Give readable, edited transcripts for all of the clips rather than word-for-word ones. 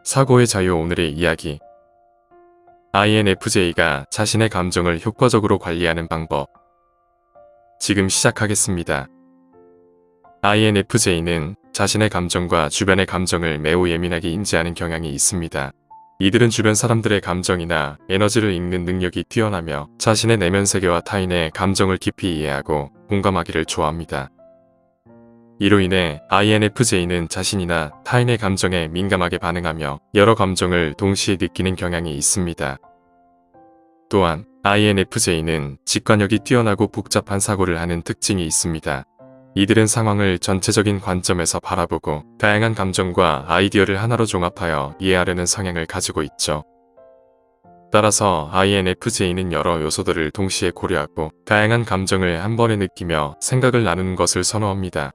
사고의 자유. 오늘의 이야기. INFJ가 자신의 감정을 효과적으로 관리하는 방법. 지금 시작하겠습니다. INFJ는 자신의 감정과 주변의 감정을 매우 예민하게 인지하는 경향이 있습니다. 이들은 주변 사람들의 감정이나 에너지를 읽는 능력이 뛰어나며 자신의 내면 세계와 타인의 감정을 깊이 이해하고 공감하기를 좋아합니다. 이로 인해 INFJ는 자신이나 타인의 감정에 민감하게 반응하며 여러 감정을 동시에 느끼는 경향이 있습니다. 또한 INFJ는 직관력이 뛰어나고 복잡한 사고를 하는 특징이 있습니다. 이들은 상황을 전체적인 관점에서 바라보고 다양한 감정과 아이디어를 하나로 종합하여 이해하려는 성향을 가지고 있죠. 따라서 INFJ는 여러 요소들을 동시에 고려하고 다양한 감정을 한 번에 느끼며 생각을 나누는 것을 선호합니다.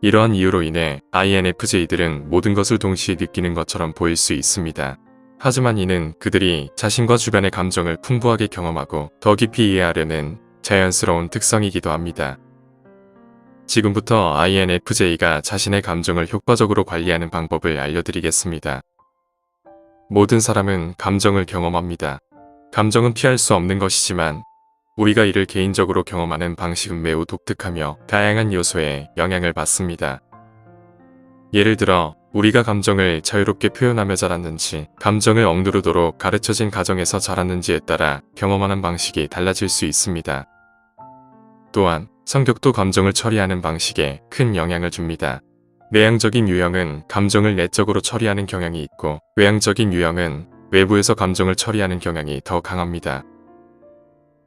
이러한 이유로 인해 INFJ들은 모든 것을 동시에 느끼는 것처럼 보일 수 있습니다. 하지만 이는 그들이 자신과 주변의 감정을 풍부하게 경험하고 더 깊이 이해하려는 자연스러운 특성이기도 합니다. 지금부터 INFJ가 자신의 감정을 효과적으로 관리하는 방법을 알려드리겠습니다. 모든 사람은 감정을 경험합니다. 감정은 피할 수 없는 것이지만 우리가 이를 개인적으로 경험하는 방식은 매우 독특하며 다양한 요소에 영향을 받습니다. 예를 들어 우리가 감정을 자유롭게 표현하며 자랐는지, 감정을 억누르도록 가르쳐진 가정에서 자랐는지에 따라 경험하는 방식이 달라질 수 있습니다. 또한 성격도 감정을 처리하는 방식에 큰 영향을 줍니다. 내향적인 유형은 감정을 내적으로 처리하는 경향이 있고, 외향적인 유형은 외부에서 감정을 처리하는 경향이 더 강합니다.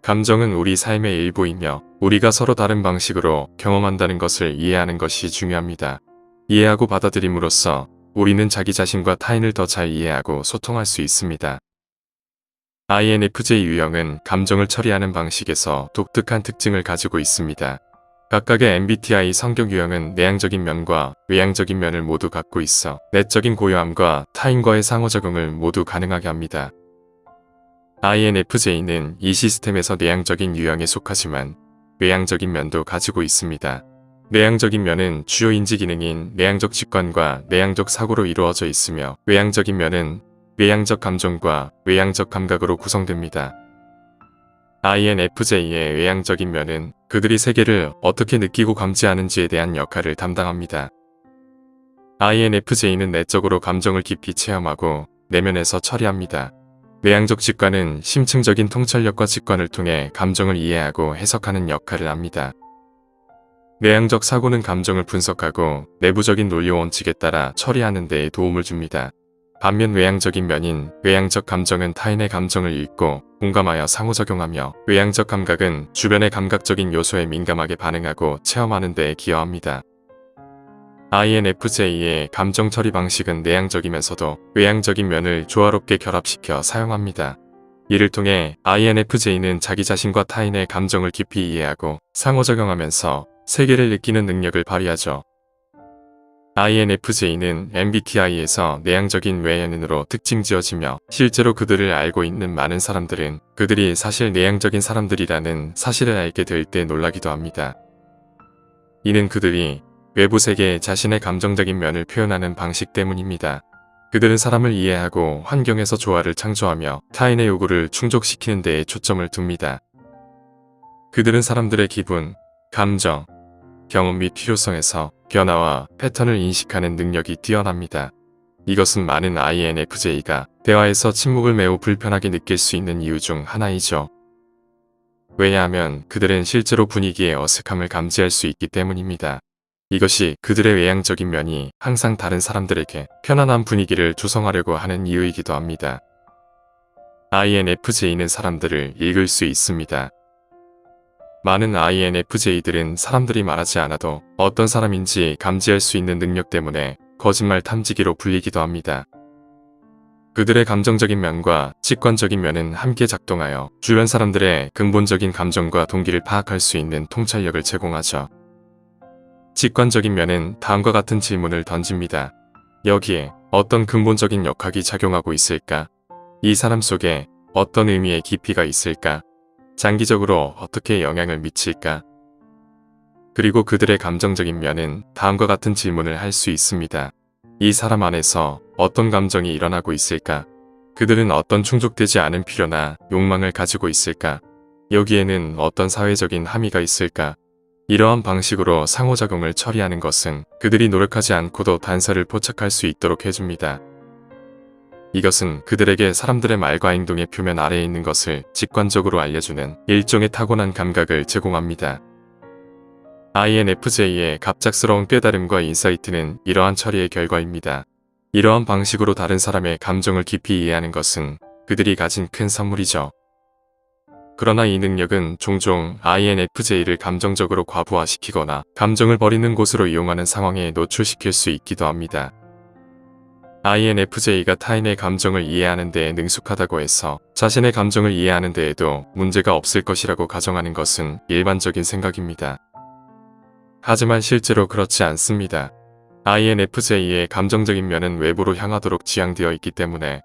감정은 우리 삶의 일부이며 우리가 서로 다른 방식으로 경험한다는 것을 이해하는 것이 중요합니다. 이해하고 받아들임으로써 우리는 자기 자신과 타인을 더 잘 이해하고 소통할 수 있습니다. INFJ 유형은 감정을 처리하는 방식에서 독특한 특징을 가지고 있습니다. 각각의 MBTI 성격 유형은 내향적인 면과 외향적인 면을 모두 갖고 있어 내적인 고요함과 타인과의 상호작용을 모두 가능하게 합니다. INFJ는 이 시스템에서 내향적인 유형에 속하지만 외향적인 면도 가지고 있습니다. 내향적인 면은 주요 인지 기능인 내향적 직관과 내향적 사고로 이루어져 있으며, 외향적인 면은 외향적 감정과 외향적 감각으로 구성됩니다. INFJ의 외향적인 면은 그들이 세계를 어떻게 느끼고 감지하는지에 대한 역할을 담당합니다. INFJ는 내적으로 감정을 깊이 체험하고 내면에서 처리합니다. 외향적 직관은 심층적인 통찰력과 직관을 통해 감정을 이해하고 해석하는 역할을 합니다. 내향적 사고는 감정을 분석하고 내부적인 논리 원칙에 따라 처리하는 데 도움을 줍니다. 반면 외향적인 면인 외향적 감정은 타인의 감정을 읽고 공감하여 상호작용하며, 외향적 감각은 주변의 감각적인 요소에 민감하게 반응하고 체험하는 데 기여합니다. INFJ의 감정 처리 방식은 내향적이면서도 외향적인 면을 조화롭게 결합시켜 사용합니다. 이를 통해 INFJ는 자기 자신과 타인의 감정을 깊이 이해하고 상호작용하면서 세계를 느끼는 능력을 발휘하죠. INFJ는 MBTI에서 내향적인 외향인으로 특징지어지며, 실제로 그들을 알고 있는 많은 사람들은 그들이 사실 내향적인 사람들이라는 사실을 알게 될 때 놀라기도 합니다. 이는 그들이 외부 세계에 자신의 감정적인 면을 표현하는 방식 때문입니다. 그들은 사람을 이해하고 환경에서 조화를 창조하며 타인의 요구를 충족시키는 데에 초점을 둡니다. 그들은 사람들의 기분, 감정, 경험 및 필요성에서 변화와 패턴을 인식하는 능력이 뛰어납니다. 이것은 많은 INFJ가 대화에서 침묵을 매우 불편하게 느낄 수 있는 이유 중 하나이죠. 왜냐하면 그들은 실제로 분위기의 어색함을 감지할 수 있기 때문입니다. 이것이 그들의 외향적인 면이 항상 다른 사람들에게 편안한 분위기를 조성하려고 하는 이유이기도 합니다. INFJ는 사람들을 읽을 수 있습니다. 많은 INFJ들은 사람들이 말하지 않아도 어떤 사람인지 감지할 수 있는 능력 때문에 거짓말 탐지기로 불리기도 합니다. 그들의 감정적인 면과 직관적인 면은 함께 작동하여 주변 사람들의 근본적인 감정과 동기를 파악할 수 있는 통찰력을 제공하죠. 직관적인 면은 다음과 같은 질문을 던집니다. 여기에 어떤 근본적인 역학이 작용하고 있을까? 이 사람 속에 어떤 의미의 깊이가 있을까? 장기적으로 어떻게 영향을 미칠까? 그리고 그들의 감정적인 면은 다음과 같은 질문을 할 수 있습니다. 이 사람 안에서 어떤 감정이 일어나고 있을까? 그들은 어떤 충족되지 않은 필요나 욕망을 가지고 있을까? 여기에는 어떤 사회적인 함의가 있을까? 이러한 방식으로 상호작용을 처리하는 것은 그들이 노력하지 않고도 단서를 포착할 수 있도록 해줍니다. 이것은 그들에게 사람들의 말과 행동의 표면 아래에 있는 것을 직관적으로 알려주는 일종의 타고난 감각을 제공합니다. INFJ의 갑작스러운 깨달음과 인사이트는 이러한 처리의 결과입니다. 이러한 방식으로 다른 사람의 감정을 깊이 이해하는 것은 그들이 가진 큰 선물이죠. 그러나 이 능력은 종종 INFJ를 감정적으로 과부하시키거나 감정을 버리는 곳으로 이용하는 상황에 노출시킬 수 있기도 합니다. INFJ가 타인의 감정을 이해하는 데에 능숙하다고 해서 자신의 감정을 이해하는 데에도 문제가 없을 것이라고 가정하는 것은 일반적인 생각입니다. 하지만 실제로 그렇지 않습니다. INFJ의 감정적인 면은 외부로 향하도록 지향되어 있기 때문에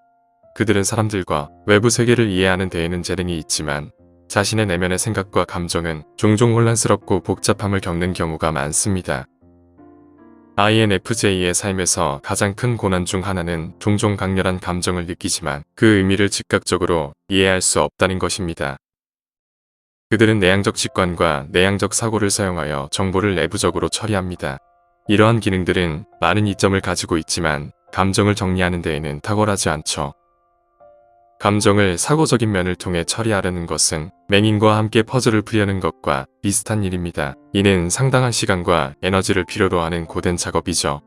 그들은 사람들과 외부 세계를 이해하는 데에는 재능이 있지만 자신의 내면의 생각과 감정은 종종 혼란스럽고 복잡함을 겪는 경우가 많습니다. INFJ의 삶에서 가장 큰 고난 중 하나는 종종 강렬한 감정을 느끼지만 그 의미를 즉각적으로 이해할 수 없다는 것입니다. 그들은 내향적 직관과 내향적 사고를 사용하여 정보를 내부적으로 처리합니다. 이러한 기능들은 많은 이점을 가지고 있지만 감정을 정리하는 데에는 탁월하지 않죠. 감정을 사고적인 면을 통해 처리하려는 것은 맹인과 함께 퍼즐을 풀려는 것과 비슷한 일입니다. 이는 상당한 시간과 에너지를 필요로 하는 고된 작업이죠.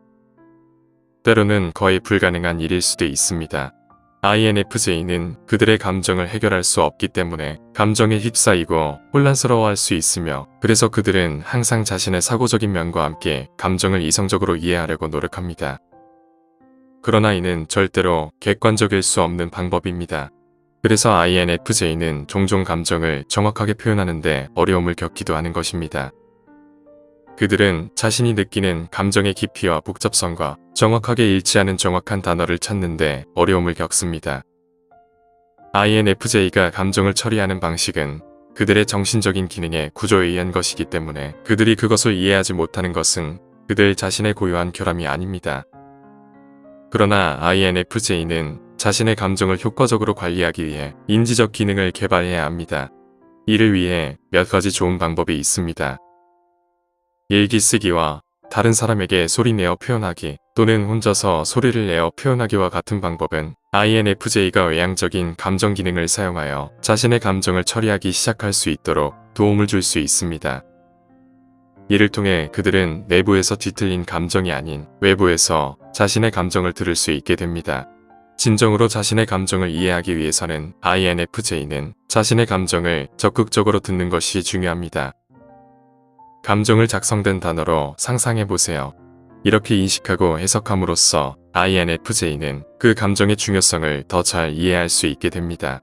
때로는 거의 불가능한 일일 수도 있습니다. INFJ는 그들의 감정을 해결할 수 없기 때문에 감정에 휩싸이고 혼란스러워할 수 있으며 그래서 그들은 항상 자신의 사고적인 면과 함께 감정을 이성적으로 이해하려고 노력합니다. 그러나 이는 절대로 객관적일 수 없는 방법입니다. 그래서 INFJ는 종종 감정을 정확하게 표현하는데 어려움을 겪기도 하는 것입니다. 그들은 자신이 느끼는 감정의 깊이와 복잡성과 정확하게 일치하는 정확한 단어를 찾는데 어려움을 겪습니다. INFJ가 감정을 처리하는 방식은 그들의 정신적인 기능의 구조에 의한 것이기 때문에 그들이 그것을 이해하지 못하는 것은 그들 자신의 고유한 결함이 아닙니다. 그러나 INFJ는 자신의 감정을 효과적으로 관리하기 위해 인지적 기능을 개발해야 합니다. 이를 위해 몇 가지 좋은 방법이 있습니다. 일기 쓰기와 다른 사람에게 소리내어 표현하기 또는 혼자서 소리를 내어 표현하기와 같은 방법은 INFJ가 외향적인 감정 기능을 사용하여 자신의 감정을 처리하기 시작할 수 있도록 도움을 줄 수 있습니다. 이를 통해 그들은 내부에서 뒤틀린 감정이 아닌 외부에서 자신의 감정을 들을 수 있게 됩니다. 진정으로 자신의 감정을 이해하기 위해서는 INFJ는 자신의 감정을 적극적으로 듣는 것이 중요합니다. 감정을 작성된 단어로 상상해보세요. 이렇게 인식하고 해석함으로써 INFJ는 그 감정의 중요성을 더 잘 이해할 수 있게 됩니다.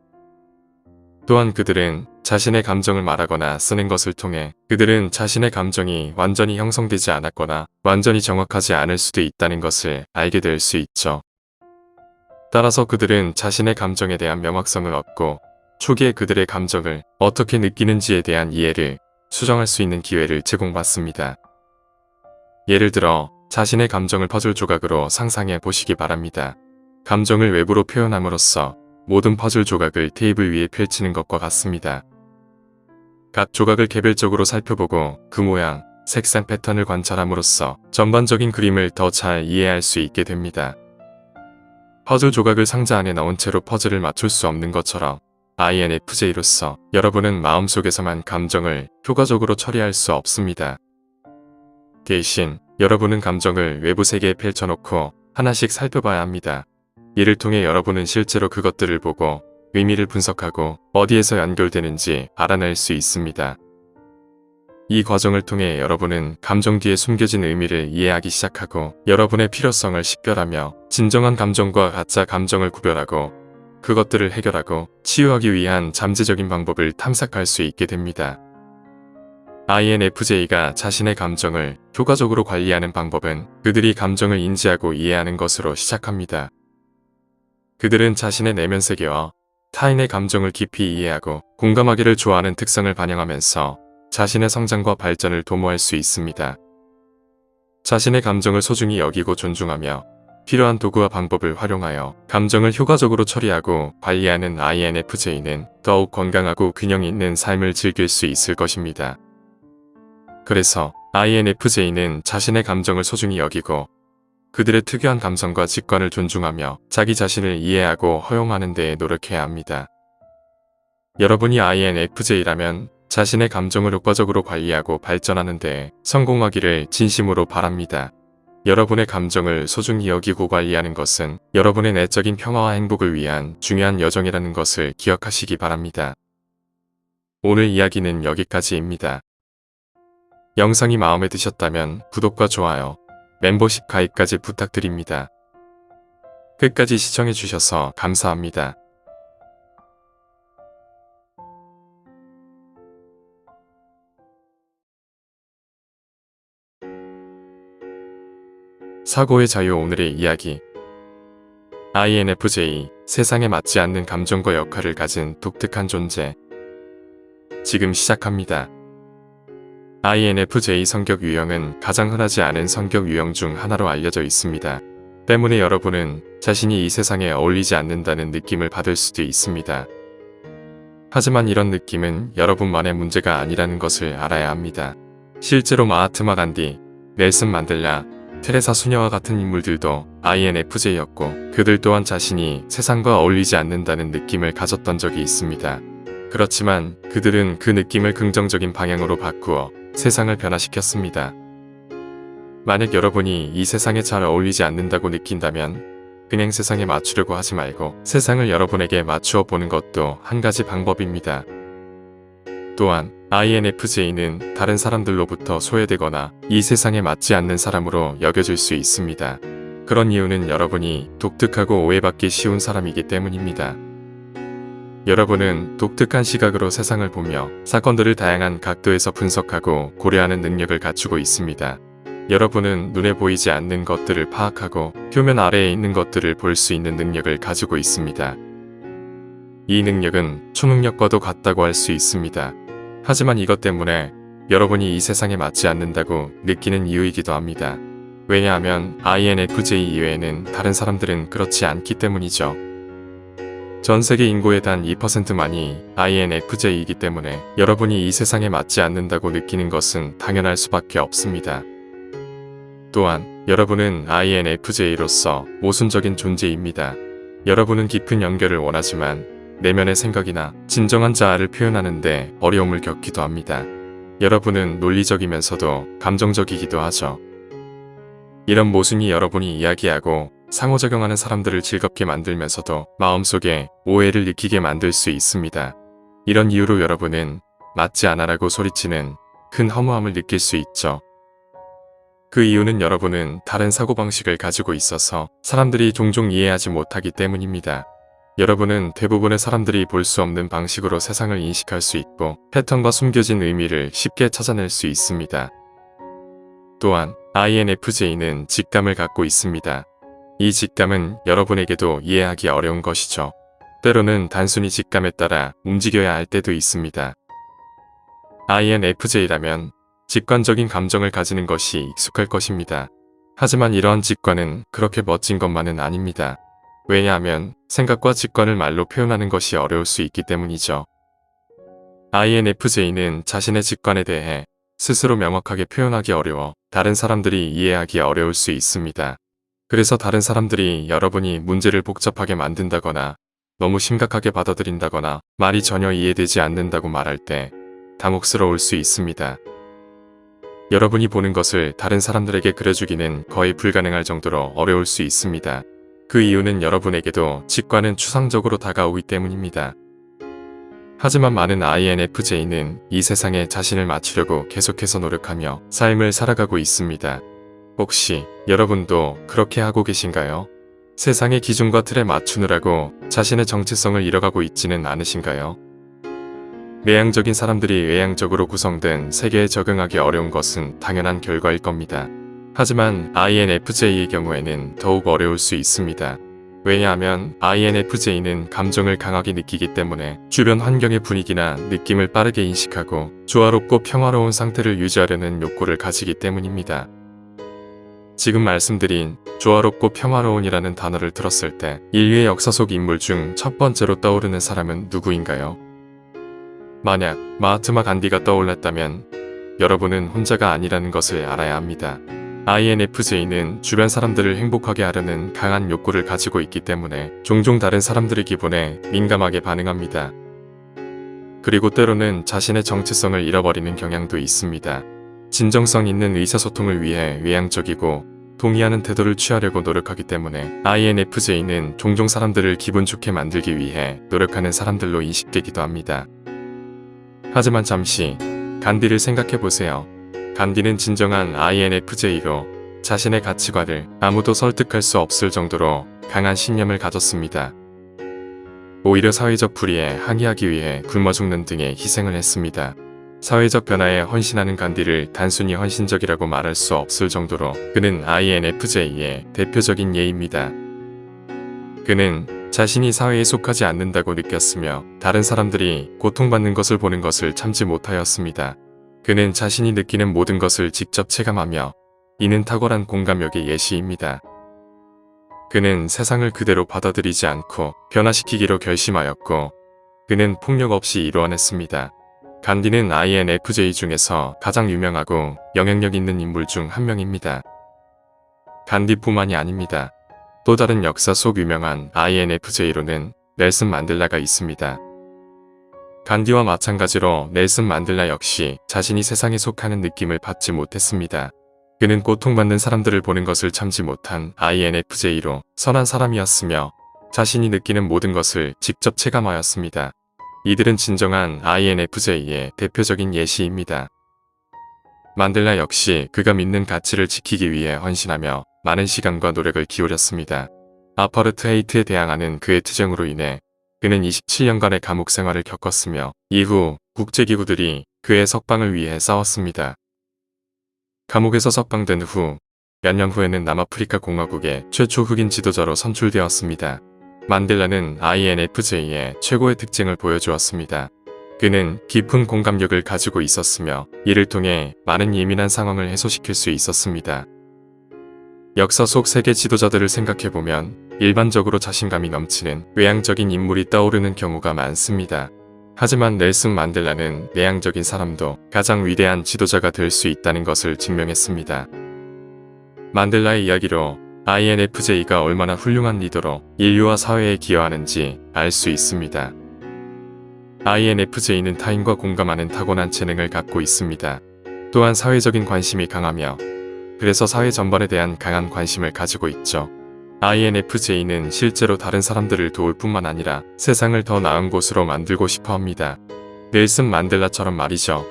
또한 그들은 자신의 감정을 말하거나 쓰는 것을 통해 그들은 자신의 감정이 완전히 형성되지 않았거나 완전히 정확하지 않을 수도 있다는 것을 알게 될 수 있죠. 따라서 그들은 자신의 감정에 대한 명확성을 얻고 초기에 그들의 감정을 어떻게 느끼는지에 대한 이해를 수정할 수 있는 기회를 제공받습니다. 예를 들어 자신의 감정을 퍼즐 조각으로 상상해 보시기 바랍니다. 감정을 외부로 표현함으로써 모든 퍼즐 조각을 테이블 위에 펼치는 것과 같습니다. 각 조각을 개별적으로 살펴보고 그 모양, 색상 패턴을 관찰함으로써 전반적인 그림을 더 잘 이해할 수 있게 됩니다. 퍼즐 조각을 상자 안에 넣은 채로 퍼즐을 맞출 수 없는 것처럼 INFJ로서 여러분은 마음속에서만 감정을 효과적으로 처리할 수 없습니다. 대신 여러분은 감정을 외부 세계에 펼쳐놓고 하나씩 살펴봐야 합니다. 이를 통해 여러분은 실제로 그것들을 보고 의미를 분석하고 어디에서 연결되는지 알아낼 수 있습니다. 이 과정을 통해 여러분은 감정 뒤에 숨겨진 의미를 이해하기 시작하고 여러분의 필요성을 식별하며 진정한 감정과 가짜 감정을 구별하고 그것들을 해결하고 치유하기 위한 잠재적인 방법을 탐색할 수 있게 됩니다. INFJ가 자신의 감정을 효과적으로 관리하는 방법은 그들이 감정을 인지하고 이해하는 것으로 시작합니다. 그들은 자신의 내면 세계와 타인의 감정을 깊이 이해하고 공감하기를 좋아하는 특성을 반영하면서 자신의 성장과 발전을 도모할 수 있습니다. 자신의 감정을 소중히 여기고 존중하며 필요한 도구와 방법을 활용하여 감정을 효과적으로 처리하고 관리하는 INFJ는 더욱 건강하고 균형 있는 삶을 즐길 수 있을 것입니다. 그래서 INFJ는 자신의 감정을 소중히 여기고 그들의 특유한 감성과 직관을 존중하며 자기 자신을 이해하고 허용하는 데에 노력해야 합니다. 여러분이 INFJ라면 자신의 감정을 효과적으로 관리하고 발전하는 데에 성공하기를 진심으로 바랍니다. 여러분의 감정을 소중히 여기고 관리하는 것은 여러분의 내적인 평화와 행복을 위한 중요한 여정이라는 것을 기억하시기 바랍니다. 오늘 이야기는 여기까지입니다. 영상이 마음에 드셨다면 구독과 좋아요, 멤버십 가입까지 부탁드립니다. 끝까지 시청해주셔서 감사합니다. 사고의 자유. 오늘의 이야기. INFJ, 세상에 맞지 않는 감정과 역할을 가진 독특한 존재. 지금 시작합니다. INFJ 성격 유형은 가장 흔하지 않은 성격 유형 중 하나로 알려져 있습니다. 때문에 여러분은 자신이 이 세상에 어울리지 않는다는 느낌을 받을 수도 있습니다. 하지만 이런 느낌은 여러분만의 문제가 아니라는 것을 알아야 합니다. 실제로 마하트마 간디, 넬슨 만델라, 테레사 수녀와 같은 인물들도 INFJ였고 그들 또한 자신이 세상과 어울리지 않는다는 느낌을 가졌던 적이 있습니다. 그렇지만 그들은 그 느낌을 긍정적인 방향으로 바꾸어 세상을 변화시켰습니다. 만약 여러분이 이 세상에 잘 어울리지 않는다고 느낀다면 그냥 세상에 맞추려고 하지 말고 세상을 여러분에게 맞추어 보는 것도 한 가지 방법입니다. 또한 INFJ는 다른 사람들로부터 소외되거나 이 세상에 맞지 않는 사람으로 여겨질 수 있습니다. 그런 이유는 여러분이 독특하고 오해받기 쉬운 사람이기 때문입니다. 여러분은 독특한 시각으로 세상을 보며 사건들을 다양한 각도에서 분석하고 고려하는 능력을 갖추고 있습니다. 여러분은 눈에 보이지 않는 것들을 파악하고 표면 아래에 있는 것들을 볼 수 있는 능력을 가지고 있습니다. 이 능력은 초능력과도 같다고 할 수 있습니다. 하지만 이것 때문에 여러분이 이 세상에 맞지 않는다고 느끼는 이유이기도 합니다. 왜냐하면 INFJ 이외에는 다른 사람들은 그렇지 않기 때문이죠. 전 세계 인구의 단 2%만이 INFJ이기 때문에 여러분이 이 세상에 맞지 않는다고 느끼는 것은 당연할 수밖에 없습니다. 또한 여러분은 INFJ로서 모순적인 존재입니다. 여러분은 깊은 연결을 원하지만 내면의 생각이나 진정한 자아를 표현하는데 어려움을 겪기도 합니다. 여러분은 논리적이면서도 감정적이기도 하죠. 이런 모순이 여러분이 이야기하고 상호작용하는 사람들을 즐겁게 만들면서도 마음속에 오해를 느끼게 만들 수 있습니다. 이런 이유로 여러분은 맞지 않아라고 소리치는 큰 허무함을 느낄 수 있죠. 그 이유는 여러분은 다른 사고방식을 가지고 있어서 사람들이 종종 이해하지 못하기 때문입니다. 여러분은 대부분의 사람들이 볼 수 없는 방식으로 세상을 인식할 수 있고 패턴과 숨겨진 의미를 쉽게 찾아낼 수 있습니다. 또한 INFJ는 직감을 갖고 있습니다. 이 직감은 여러분에게도 이해하기 어려운 것이죠. 때로는 단순히 직감에 따라 움직여야 할 때도 있습니다. INFJ라면 직관적인 감정을 가지는 것이 익숙할 것입니다. 하지만 이러한 직관은 그렇게 멋진 것만은 아닙니다. 왜냐하면 생각과 직관을 말로 표현하는 것이 어려울 수 있기 때문이죠. INFJ는 자신의 직관에 대해 스스로 명확하게 표현하기 어려워 다른 사람들이 이해하기 어려울 수 있습니다. 그래서 다른 사람들이 여러분이 문제를 복잡하게 만든다거나 너무 심각하게 받아들인다거나 말이 전혀 이해되지 않는다고 말할 때 당혹스러울 수 있습니다. 여러분이 보는 것을 다른 사람들에게 그려주기는 거의 불가능할 정도로 어려울 수 있습니다. 그 이유는 여러분에게도 직관은 추상적으로 다가오기 때문입니다. 하지만 많은 INFJ는 이 세상에 자신을 맞추려고 계속해서 노력하며 삶을 살아가고 있습니다. 혹시 여러분도 그렇게 하고 계신가요? 세상의 기준과 틀에 맞추느라고 자신의 정체성을 잃어가고 있지는 않으신가요? 내향적인 사람들이 외향적으로 구성된 세계에 적응하기 어려운 것은 당연한 결과일 겁니다. 하지만 INFJ의 경우에는 더욱 어려울 수 있습니다. 왜냐하면 INFJ는 감정을 강하게 느끼기 때문에 주변 환경의 분위기나 느낌을 빠르게 인식하고 조화롭고 평화로운 상태를 유지하려는 욕구를 가지기 때문입니다. 지금 말씀드린 조화롭고 평화로운이라는 단어를 들었을 때 인류의 역사 속 인물 중 첫 번째로 떠오르는 사람은 누구인가요? 만약 마하트마 간디가 떠올랐다면 여러분은 혼자가 아니라는 것을 알아야 합니다. INFJ는 주변 사람들을 행복하게 하려는 강한 욕구를 가지고 있기 때문에 종종 다른 사람들의 기분에 민감하게 반응합니다. 그리고 때로는 자신의 정체성을 잃어버리는 경향도 있습니다. 진정성 있는 의사소통을 위해 외향적이고 동의하는 태도를 취하려고 노력하기 때문에 INFJ는 종종 사람들을 기분 좋게 만들기 위해 노력하는 사람들로 인식되기도 합니다. 하지만 잠시 간디를 생각해보세요. 간디는 진정한 INFJ로 자신의 가치관을 아무도 설득할 수 없을 정도로 강한 신념을 가졌습니다. 오히려 사회적 불의에 항의하기 위해 굶어 죽는 등의 희생을 했습니다. 사회적 변화에 헌신하는 간디를 단순히 헌신적이라고 말할 수 없을 정도로 그는 INFJ의 대표적인 예입니다. 그는 자신이 사회에 속하지 않는다고 느꼈으며 다른 사람들이 고통받는 것을 보는 것을 참지 못하였습니다. 그는 자신이 느끼는 모든 것을 직접 체감하며 이는 탁월한 공감력의 예시입니다. 그는 세상을 그대로 받아들이지 않고 변화시키기로 결심하였고 그는 폭력 없이 이루어냈습니다. 간디는 INFJ 중에서 가장 유명하고 영향력 있는 인물 중 한 명입니다. 간디뿐만이 아닙니다. 또 다른 역사 속 유명한 INFJ로는 넬슨 만델라가 있습니다. 간디와 마찬가지로 넬슨 만델라 역시 자신이 세상에 속하는 느낌을 받지 못했습니다. 그는 고통받는 사람들을 보는 것을 참지 못한 INFJ로 선한 사람이었으며 자신이 느끼는 모든 것을 직접 체감하였습니다. 이들은 진정한 INFJ의 대표적인 예시입니다. 만델라 역시 그가 믿는 가치를 지키기 위해 헌신하며 많은 시간과 노력을 기울였습니다. 아파르트헤이트에 대항하는 그의 투쟁으로 인해 그는 27년간의 감옥 생활을 겪었으며 이후 국제기구들이 그의 석방을 위해 싸웠습니다. 감옥에서 석방된 후 몇 년 후에는 남아프리카 공화국의 최초 흑인 지도자로 선출되었습니다. 만델라는 INFJ의 최고의 특징을 보여주었습니다. 그는 깊은 공감력을 가지고 있었으며 이를 통해 많은 예민한 상황을 해소시킬 수 있었습니다. 역사 속 세계 지도자들을 생각해보면 일반적으로 자신감이 넘치는 외향적인 인물이 떠오르는 경우가 많습니다. 하지만 넬슨 만델라는 내향적인 사람도 가장 위대한 지도자가 될 수 있다는 것을 증명했습니다. 만델라의 이야기로 INFJ가 얼마나 훌륭한 리더로 인류와 사회에 기여하는지 알 수 있습니다. INFJ는 타인과 공감하는 타고난 재능을 갖고 있습니다. 또한 사회적인 관심이 강하며 그래서 사회 전반에 대한 강한 관심을 가지고 있죠. INFJ는 실제로 다른 사람들을 도울 뿐만 아니라 세상을 더 나은 곳으로 만들고 싶어 합니다. 넬슨 만델라처럼 말이죠.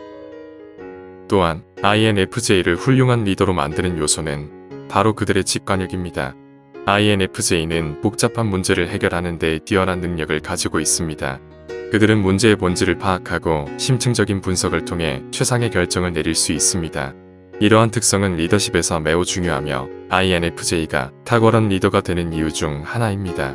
또한 INFJ를 훌륭한 리더로 만드는 요소는 바로 그들의 직관력입니다. INFJ는 복잡한 문제를 해결하는 데 뛰어난 능력을 가지고 있습니다. 그들은 문제의 본질을 파악하고 심층적인 분석을 통해 최상의 결정을 내릴 수 있습니다. 이러한 특성은 리더십에서 매우 중요하며 INFJ가 탁월한 리더가 되는 이유 중 하나입니다.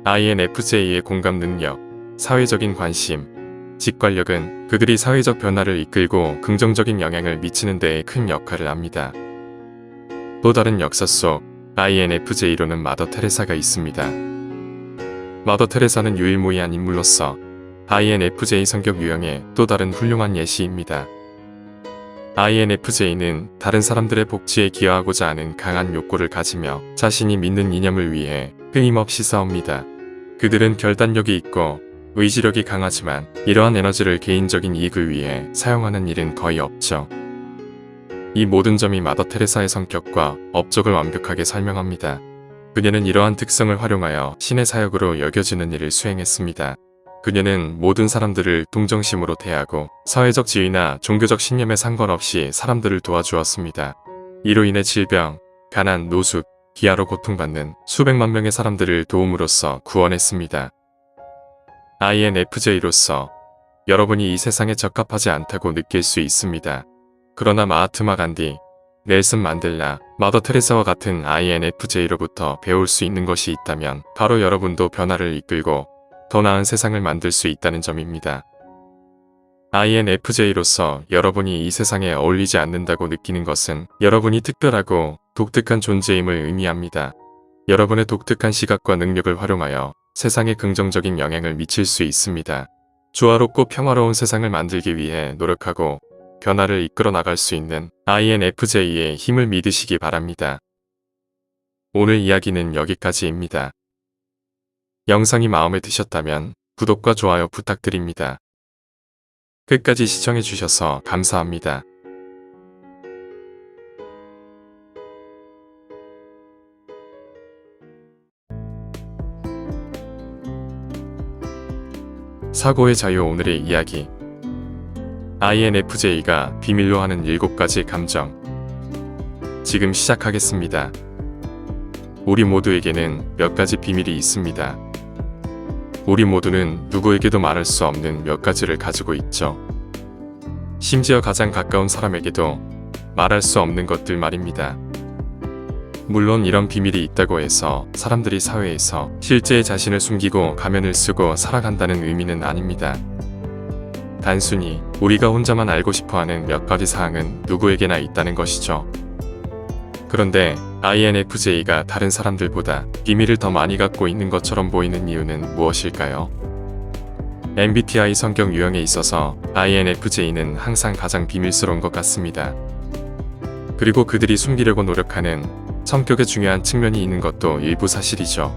INFJ의 공감 능력, 사회적인 관심, 직관력은 그들이 사회적 변화를 이끌고 긍정적인 영향을 미치는 데에 큰 역할을 합니다. 또 다른 역사 속 INFJ로는 마더 테레사가 있습니다. 마더 테레사는 유일무이한 인물로서 INFJ 성격 유형의 또 다른 훌륭한 예시입니다. INFJ는 다른 사람들의 복지에 기여하고자 하는 강한 욕구를 가지며 자신이 믿는 이념을 위해 끊임없이 싸웁니다. 그들은 결단력이 있고 의지력이 강하지만 이러한 에너지를 개인적인 이익을 위해 사용하는 일은 거의 없죠. 이 모든 점이 마더 테레사의 성격과 업적을 완벽하게 설명합니다. 그녀는 이러한 특성을 활용하여 신의 사역으로 여겨지는 일을 수행했습니다. 그녀는 모든 사람들을 동정심으로 대하고 사회적 지위나 종교적 신념에 상관없이 사람들을 도와주었습니다. 이로 인해 질병, 가난, 노숙, 기아로 고통받는 수백만 명의 사람들을 도움으로써 구원했습니다. INFJ로서 여러분이 이 세상에 적합하지 않다고 느낄 수 있습니다. 그러나 마하트마 간디, 넬슨 만델라, 마더 테레사와 같은 INFJ로부터 배울 수 있는 것이 있다면 바로 여러분도 변화를 이끌고 더 나은 세상을 만들 수 있다는 점입니다. INFJ로서 여러분이 이 세상에 어울리지 않는다고 느끼는 것은 여러분이 특별하고 독특한 존재임을 의미합니다. 여러분의 독특한 시각과 능력을 활용하여 세상에 긍정적인 영향을 미칠 수 있습니다. 조화롭고 평화로운 세상을 만들기 위해 노력하고 변화를 이끌어 나갈 수 있는 INFJ의 힘을 믿으시기 바랍니다. 오늘 이야기는 여기까지입니다. 영상이 마음에 드셨다면 구독과 좋아요 부탁드립니다. 끝까지 시청해주셔서 감사합니다. 사고의 자유. 오늘의 이야기. INFJ가 비밀로 하는 7가지 감정. 지금 시작하겠습니다. 우리 모두에게는 몇 가지 비밀이 있습니다. 우리 모두는 누구에게도 말할 수 없는 몇 가지를 가지고 있죠. 심지어 가장 가까운 사람에게도 말할 수 없는 것들 말입니다. 물론 이런 비밀이 있다고 해서 사람들이 사회에서 실제 자신을 숨기고 가면을 쓰고 살아간다는 의미는 아닙니다. 단순히 우리가 혼자만 알고 싶어하는 몇 가지 사항은 누구에게나 있다는 것이죠. 그런데 INFJ가 다른 사람들보다 비밀을 더 많이 갖고 있는 것처럼 보이는 이유는 무엇일까요? MBTI 성격 유형에 있어서 INFJ는 항상 가장 비밀스러운 것 같습니다. 그리고 그들이 숨기려고 노력하는 성격의 중요한 측면이 있는 것도 일부 사실이죠.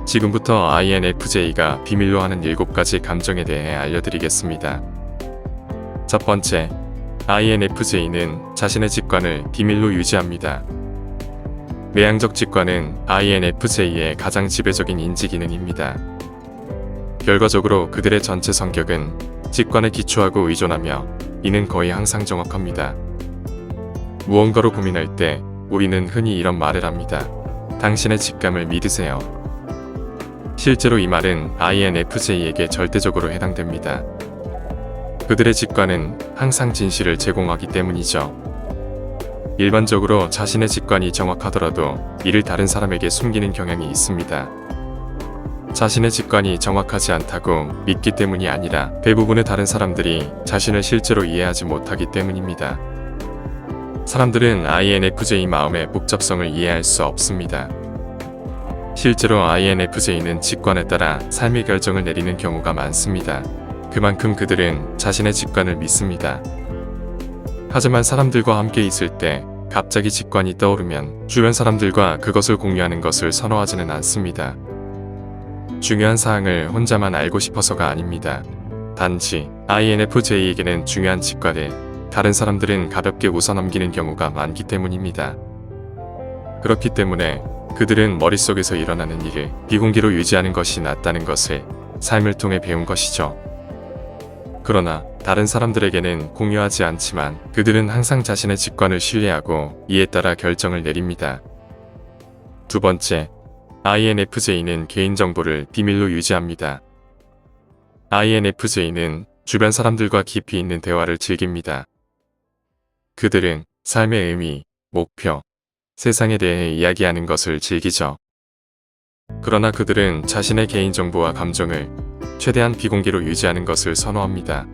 지금부터 INFJ가 비밀로 하는 7가지 감정에 대해 알려드리겠습니다. 첫 번째, INFJ는 자신의 직관을 비밀로 유지합니다. 외향적 직관은 INFJ의 가장 지배적인 인지 기능입니다. 결과적으로 그들의 전체 성격은 직관에 기초하고 의존하며 이는 거의 항상 정확합니다. 무언가로 고민할 때 우리는 흔히 이런 말을 합니다. 당신의 직감을 믿으세요. 실제로 이 말은 INFJ에게 절대적으로 해당됩니다. 그들의 직관은 항상 진실을 제공하기 때문이죠. 일반적으로 자신의 직관이 정확하더라도 이를 다른 사람에게 숨기는 경향이 있습니다. 자신의 직관이 정확하지 않다고 믿기 때문이 아니라 대부분의 다른 사람들이 자신을 실제로 이해하지 못하기 때문입니다. 사람들은 INFJ 마음의 복잡성을 이해할 수 없습니다. 실제로 INFJ는 직관에 따라 삶의 결정을 내리는 경우가 많습니다. 그만큼 그들은 자신의 직관을 믿습니다. 하지만 사람들과 함께 있을 때 갑자기 직관이 떠오르면 주변 사람들과 그것을 공유하는 것을 선호하지는 않습니다. 중요한 사항을 혼자만 알고 싶어서가 아닙니다. 단지 INFJ에게는 중요한 직관을 다른 사람들은 가볍게 웃어넘기는 경우가 많기 때문입니다. 그렇기 때문에 그들은 머릿속에서 일어나는 일을 비공개로 유지하는 것이 낫다는 것을 삶을 통해 배운 것이죠. 그러나 다른 사람들에게는 공유하지 않지만 그들은 항상 자신의 직관을 신뢰하고 이에 따라 결정을 내립니다. 두 번째, INFJ는 개인정보를 비밀로 유지합니다. INFJ는 주변 사람들과 깊이 있는 대화를 즐깁니다. 그들은 삶의 의미, 목표, 세상에 대해 이야기하는 것을 즐기죠. 그러나 그들은 자신의 개인정보와 감정을 최대한 비공개로 유지하는 것을 선호합니다.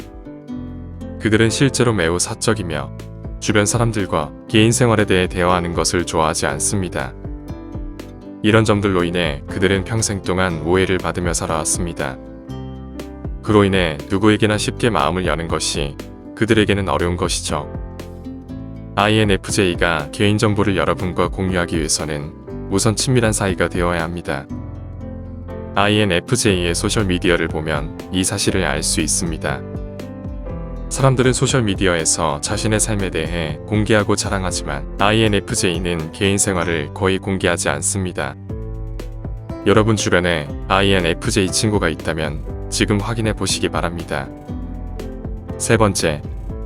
그들은 실제로 매우 사적이며 주변 사람들과 개인 생활에 대해 대화하는 것을 좋아하지 않습니다. 이런 점들로 인해 그들은 평생 동안 오해를 받으며 살아왔습니다. 그로 인해 누구에게나 쉽게 마음을 여는 것이 그들에게는 어려운 것이죠. INFJ가 개인정보를 여러분과 공유하기 위해서는 우선 친밀한 사이가 되어야 합니다. INFJ의 소셜미디어를 보면 이 사실을 알 수 있습니다. 사람들은 소셜미디어에서 자신의 삶에 대해 공개하고 자랑하지만 INFJ는 개인 생활을 거의 공개하지 않습니다. 여러분 주변에 INFJ 친구가 있다면 지금 확인해 보시기 바랍니다. 세 번째,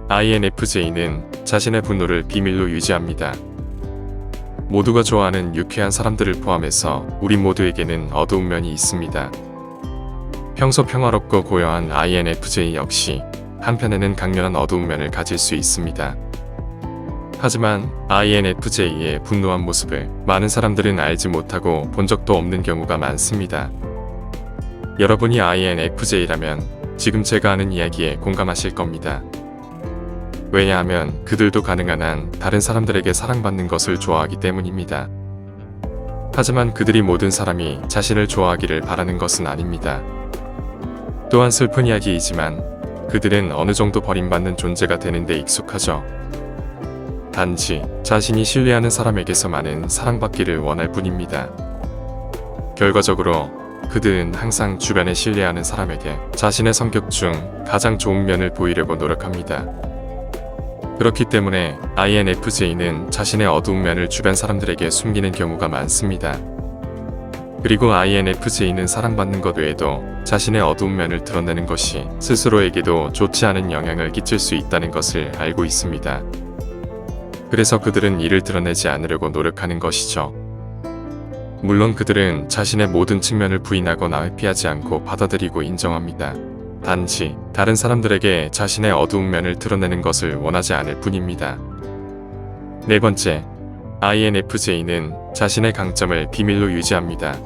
INFJ는 자신의 분노를 비밀로 유지합니다. 모두가 좋아하는 유쾌한 사람들을 포함해서 우리 모두에게는 어두운 면이 있습니다. 평소 평화롭고 고요한 INFJ 역시 한편에는 강렬한 어두운 면을 가질 수 있습니다. 하지만 INFJ의 분노한 모습을 많은 사람들은 알지 못하고 본 적도 없는 경우가 많습니다. 여러분이 INFJ라면 지금 제가 하는 이야기에 공감하실 겁니다. 왜냐하면 그들도 가능한 한 다른 사람들에게 사랑받는 것을 좋아하기 때문입니다. 하지만 그들이 모든 사람이 자신을 좋아하기를 바라는 것은 아닙니다. 또한 슬픈 이야기이지만 그들은 어느 정도 버림받는 존재가 되는 데 익숙하죠. 단지 자신이 신뢰하는 사람에게서만은 사랑받기를 원할 뿐입니다. 결과적으로 그들은 항상 주변에 신뢰하는 사람에게 자신의 성격 중 가장 좋은 면을 보이려고 노력합니다. 그렇기 때문에 INFJ는 자신의 어두운 면을 주변 사람들에게 숨기는 경우가 많습니다. 그리고 INFJ는 사랑받는 것 외에도 자신의 어두운 면을 드러내는 것이 스스로에게도 좋지 않은 영향을 끼칠 수 있다는 것을 알고 있습니다. 그래서 그들은 이를 드러내지 않으려고 노력하는 것이죠. 물론 그들은 자신의 모든 측면을 부인하거나 회피하지 않고 받아들이고 인정합니다. 단지 다른 사람들에게 자신의 어두운 면을 드러내는 것을 원하지 않을 뿐입니다. 네 번째, INFJ는 자신의 강점을 비밀로 유지합니다.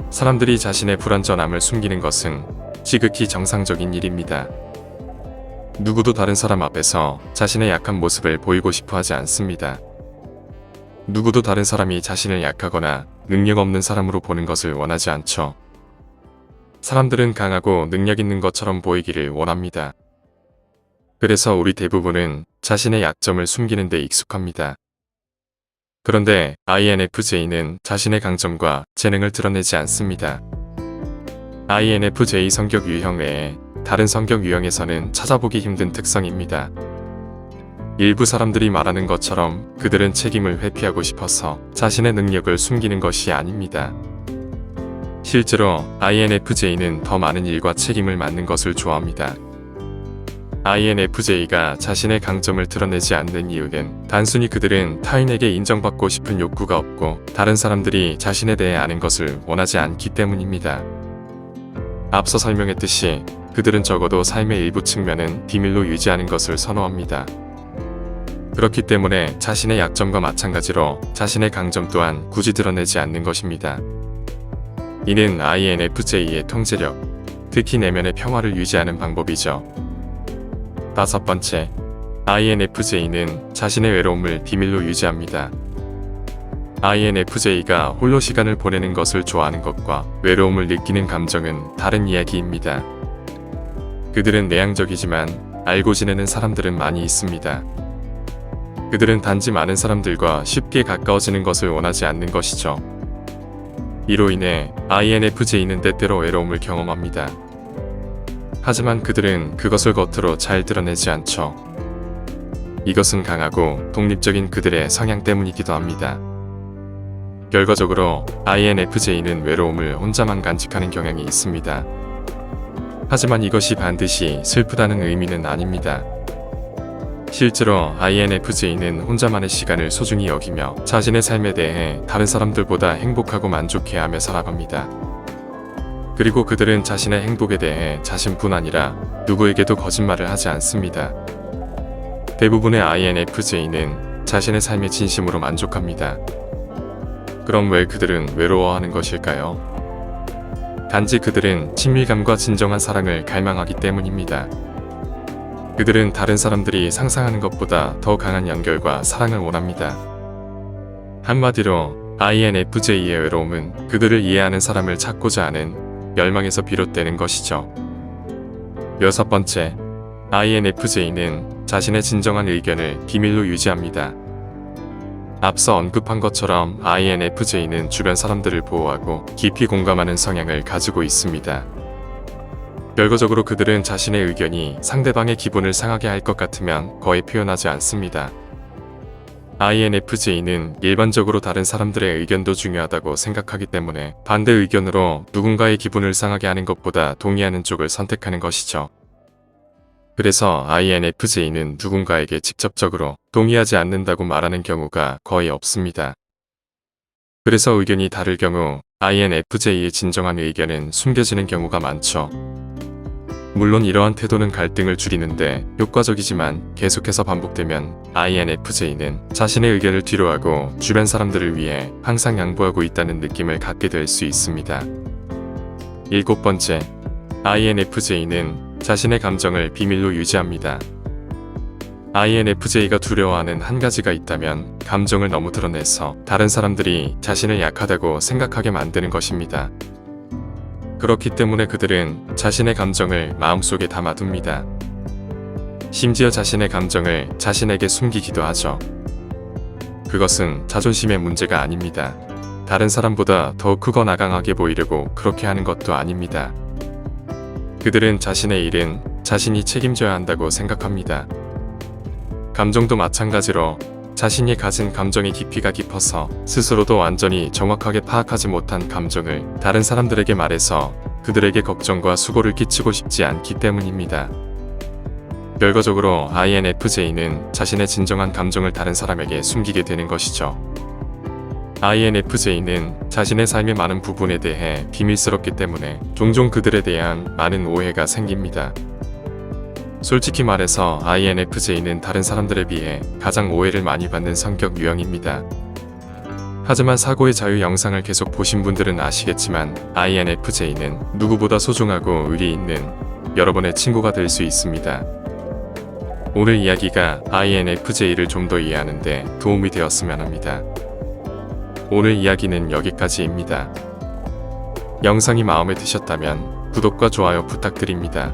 사람들이 자신의 불완전함을 숨기는 것은 지극히 정상적인 일입니다. 누구도 다른 사람 앞에서 자신의 약한 모습을 보이고 싶어 하지 않습니다. 누구도 다른 사람이 자신을 약하거나 능력 없는 사람으로 보는 것을 원하지 않죠. 사람들은 강하고 능력 있는 것처럼 보이기를 원합니다. 그래서 우리 대부분은 자신의 약점을 숨기는 데 익숙합니다. 그런데 INFJ는 자신의 강점과 재능을 드러내지 않습니다. INFJ 성격 유형 외에 다른 성격 유형에서는 찾아보기 힘든 특성입니다. 일부 사람들이 말하는 것처럼 그들은 책임을 회피하고 싶어서 자신의 능력을 숨기는 것이 아닙니다. 실제로 INFJ는 더 많은 일과 책임을 맡는 것을 좋아합니다. INFJ가 자신의 강점을 드러내지 않는 이유는 단순히 그들은 타인에게 인정받고 싶은 욕구가 없고 다른 사람들이 자신에 대해 아는 것을 원하지 않기 때문입니다. 앞서 설명했듯이 그들은 적어도 삶의 일부 측면은 비밀로 유지하는 것을 선호합니다. 그렇기 때문에 자신의 약점과 마찬가지로 자신의 강점 또한 굳이 드러내지 않는 것입니다. 이는 INFJ의 통제력, 특히 내면의 평화를 유지하는 방법이죠. 다섯 번째, INFJ는 자신의 외로움을 비밀로 유지합니다. INFJ가 홀로 시간을 보내는 것을 좋아하는 것과 외로움을 느끼는 감정은 다른 이야기입니다. 그들은 내향적이지만 알고 지내는 사람들은 많이 있습니다. 그들은 단지 많은 사람들과 쉽게 가까워지는 것을 원하지 않는 것이죠. 이로 인해 INFJ는 때때로 외로움을 경험합니다. 하지만 그들은 그것을 겉으로 잘 드러내지 않죠. 이것은 강하고 독립적인 그들의 성향 때문이기도 합니다. 결과적으로 INFJ는 외로움을 혼자만 간직하는 경향이 있습니다. 하지만 이것이 반드시 슬프다는 의미는 아닙니다. 실제로 INFJ는 혼자만의 시간을 소중히 여기며 자신의 삶에 대해 다른 사람들보다 행복하고 만족해하며 살아갑니다. 그리고 그들은 자신의 행복에 대해 자신뿐 아니라 누구에게도 거짓말을 하지 않습니다. 대부분의 INFJ는 자신의 삶에 진심으로 만족합니다. 그럼 왜 그들은 외로워하는 것일까요? 단지 그들은 친밀감과 진정한 사랑을 갈망하기 때문입니다. 그들은 다른 사람들이 상상하는 것보다 더 강한 연결과 사랑을 원합니다. 한마디로 INFJ의 외로움은 그들을 이해하는 사람을 찾고자 하는 열망에서 비롯되는 것이죠. 여섯 번째, INFJ는 자신의 진정한 의견을 비밀로 유지합니다. 앞서 언급한 것처럼 INFJ는 주변 사람들을 보호하고 깊이 공감하는 성향을 가지고 있습니다. 결과적으로 그들은 자신의 의견이 상대방의 기분을 상하게 할 것 같으면 거의 표현하지 않습니다. INFJ는 일반적으로 다른 사람들의 의견도 중요하다고 생각하기 때문에 반대 의견으로 누군가의 기분을 상하게 하는 것보다 동의하는 쪽을 선택하는 것이죠. 그래서 INFJ는 누군가에게 직접적으로 동의하지 않는다고 말하는 경우가 거의 없습니다. 그래서 의견이 다를 경우 INFJ의 진정한 의견은 숨겨지는 경우가 많죠. 물론 이러한 태도는 갈등을 줄이는데 효과적이지만 계속해서 반복되면 INFJ는 자신의 의견을 뒤로하고 주변 사람들을 위해 항상 양보하고 있다는 느낌을 갖게 될 수 있습니다. 일곱 번째, INFJ는 자신의 감정을 비밀로 유지합니다. INFJ가 두려워하는 한 가지가 있다면 감정을 너무 드러내서 다른 사람들이 자신을 약하다고 생각하게 만드는 것입니다. 그렇기 때문에 그들은 자신의 감정을 마음속에 담아둡니다. 심지어 자신의 감정을 자신에게 숨기기도 하죠. 그것은 자존심의 문제가 아닙니다. 다른 사람보다 더 크거나 강하게 보이려고 그렇게 하는 것도 아닙니다. 그들은 자신의 일은 자신이 책임져야 한다고 생각합니다. 감정도 마찬가지로 자신이 가진 감정의 깊이가 깊어서 스스로도 완전히 정확하게 파악하지 못한 감정을 다른 사람들에게 말해서 그들에게 걱정과 수고를 끼치고 싶지 않기 때문입니다. 결과적으로 INFJ는 자신의 진정한 감정을 다른 사람에게 숨기게 되는 것이죠. INFJ는 자신의 삶의 많은 부분에 대해 비밀스럽기 때문에 종종 그들에 대한 많은 오해가 생깁니다. 솔직히 말해서 INFJ는 다른 사람들에 비해 가장 오해를 많이 받는 성격 유형입니다. 하지만 사고의 자유 영상을 계속 보신 분들은 아시겠지만 INFJ는 누구보다 소중하고 의리 있는 여러분의 친구가 될 수 있습니다. 오늘 이야기가 INFJ를 좀 더 이해하는 데 도움이 되었으면 합니다. 오늘 이야기는 여기까지입니다. 영상이 마음에 드셨다면 구독과 좋아요 부탁드립니다.